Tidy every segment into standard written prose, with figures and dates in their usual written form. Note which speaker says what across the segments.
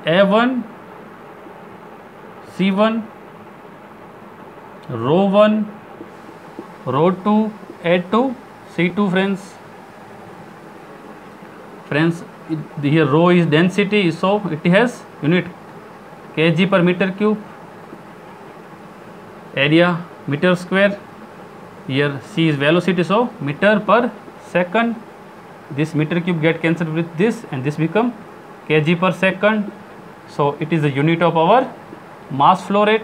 Speaker 1: A1 C1 rho 1 rho 2 A2 C2 friends here rho is density, so it has unit kg per meter cube, area meter square, here c is velocity, so meter per second. This meter cube get cancelled with this and this become kg per second, so it is the unit of our mass flow rate.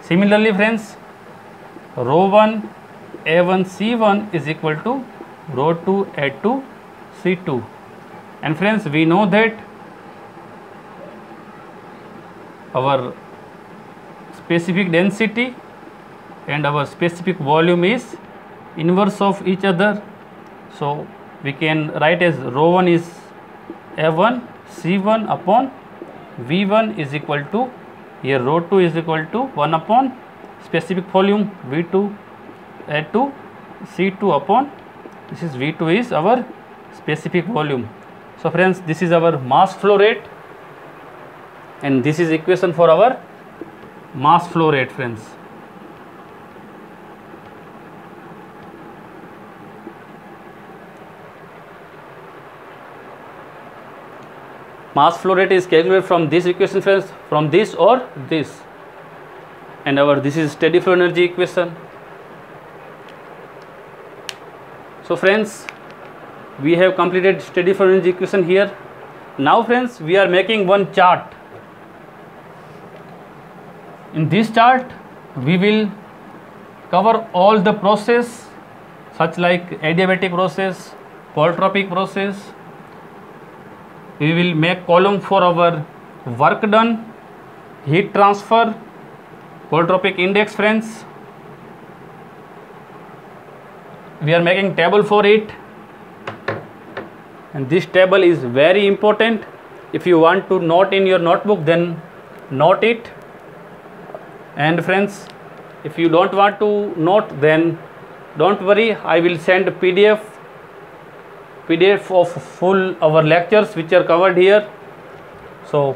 Speaker 1: Similarly friends, rho 1 A1 C1 is equal to rho 2 A2 C2, and friends we know that our specific density and our specific volume is inverse of each other, so we can write as rho 1 is A1 C1 upon V1 is equal to, here rho 2 is equal to 1 upon specific volume V2 A2 C2 upon, this is V2 is our specific volume. So friends, this is our mass flow rate and this is equation for our mass flow rate friends. Mass flow rate is calculated from this equation friends, from this or this, and our this is steady flow energy equation. So friends, we have completed steady flow energy equation here. Now friends, we are making one chart. In this chart we will cover all the process such like adiabatic process, polytropic process. We will make column for our work done, heat transfer, polytropic index friends. We are making table for it, and this table is very important. If you want to note in your notebook, then note it. And friends, if you don't want to note, then don't worry, I will send PDF of full our lectures which are covered here. So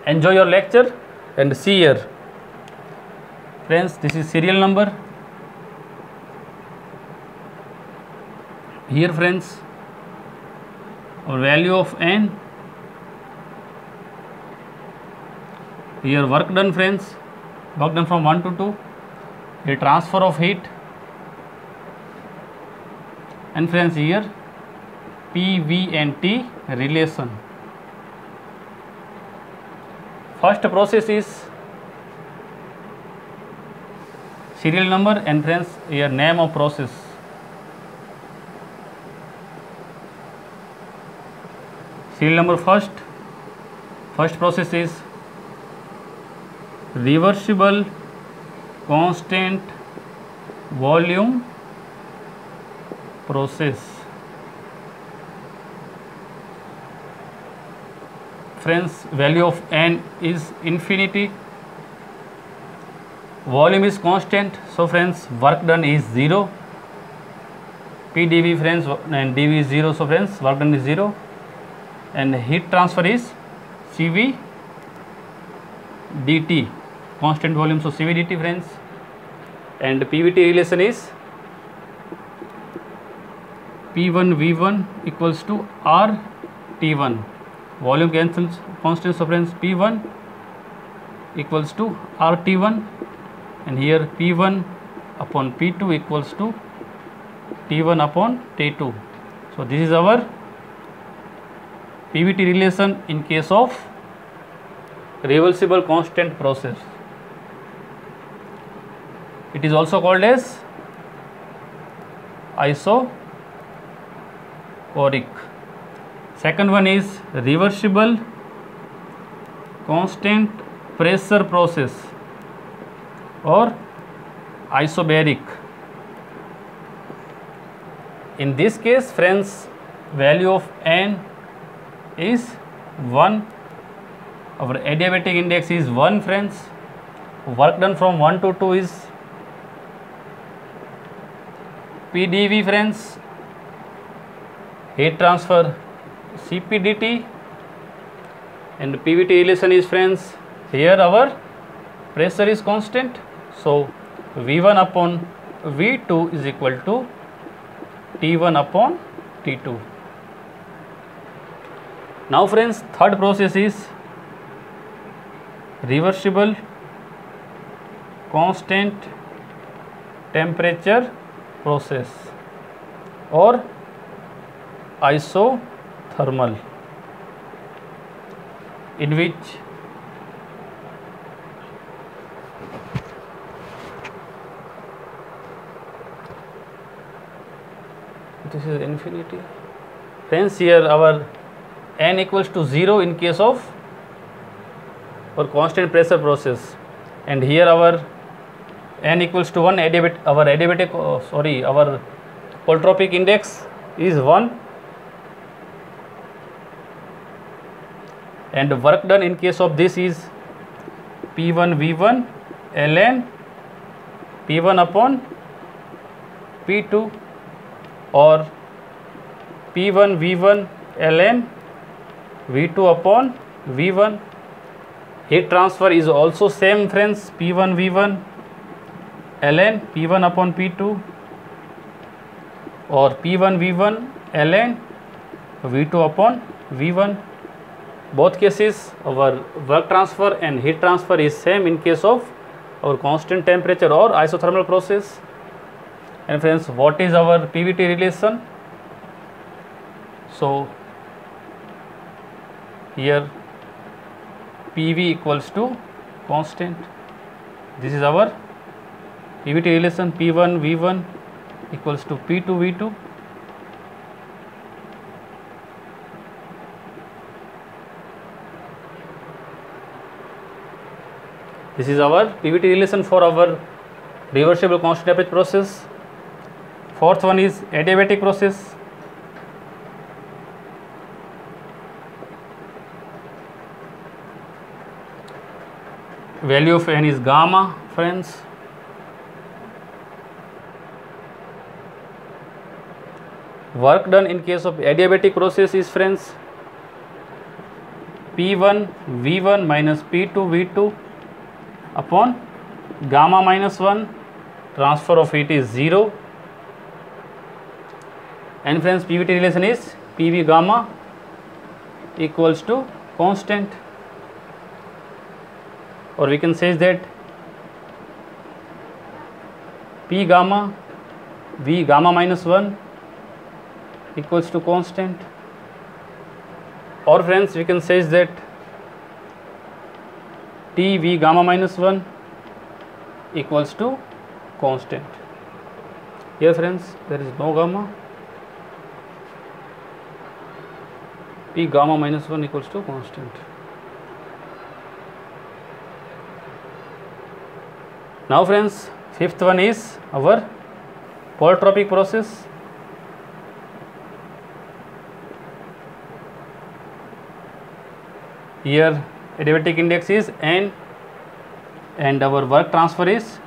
Speaker 1: enjoy your lecture and see here friends, this is serial number. Here friends, our value of n, here work done friends, work done from 1 to 2, here transfer of heat, and friends here P, V and T relation. First process is serial number, and friends here name of process. Serial number first process is reversible constant volume process. Friends, value of n is infinity, volume is constant, so friends work done is 0, P dV friends, and dV is 0, so friends work done is 0, and heat transfer is CV dt, constant volume, so CV dt friends, and PVT relation is P1 V1 equals to R T1, volume cancels constant, so friends P1 equals to R T1, and here P1 upon P2 equals to T1 upon T2. So this is our PVT relation in case of reversible constant process. It is also called as isobaric. Second one is reversible constant pressure process or isobaric. In this case friends, value of n is 1, our adiabatic index is 1 friends, work done from 1 to 2 is P dV friends, heat transfer Cp dt, and PVT relation is, friends, here our pressure is constant, so V1 upon V2 is equal to T1 upon T2. Now friends, third process is reversible constant temperature process or isothermal, in which this is infinity. Friends, here our n equals to 0 in case of or constant pressure process, and here our n equals to 1, our polytropic index is 1, and work done in case of this is P1 V1 ln P1 upon P2 or P1 V1 ln V2 upon V1. Heat transfer is also same, friends, P1 V1 ln P1 upon P2 or P1 V1 ln V2 upon V1. Both cases our work transfer and heat transfer is same in case of our constant temperature or isothermal process. And friends, what is our PVT relation? So here PV equals to constant. This is our PVT relation, P1 V1 equals to P2 V2. This is our PVT relation for our reversible constant temperature process. Fourth one is adiabatic process. Value of n is gamma, friends. Work done in case of adiabatic process is, friends, P1 V1 minus P2 V2 upon gamma minus 1, transfer of heat is 0, and friends, PVT relation is PV gamma equals to constant, or we can say that P gamma V gamma minus 1 equals to constant, or friends, we can say that T V gamma minus 1 equals to constant. Here, friends, there is no gamma. P gamma minus 1 equals to constant. Now, friends, fifth one is our polytropic process. Here adiabatic index is n and our work transfer is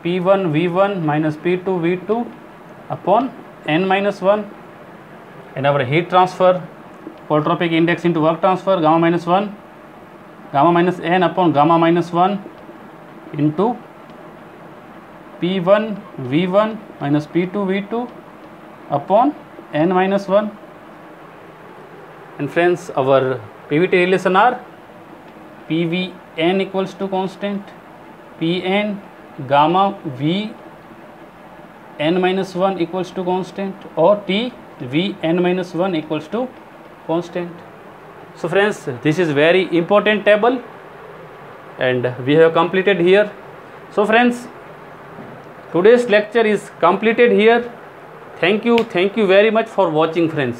Speaker 1: P1 V1 minus P2 V2 upon n minus 1, and our heat transfer polytropic index into work transfer gamma minus 1, gamma minus n upon gamma minus 1 into P1 V1 minus P2 V2 upon n minus 1. And friends, our PVT relation are PV n equals to constant, Pn gamma V n minus 1 equals to constant, or T V n minus 1 equals to constant. So friends, this is very important table and we have completed here. So friends, today's lecture is completed here. Thank you very much for watching, friends.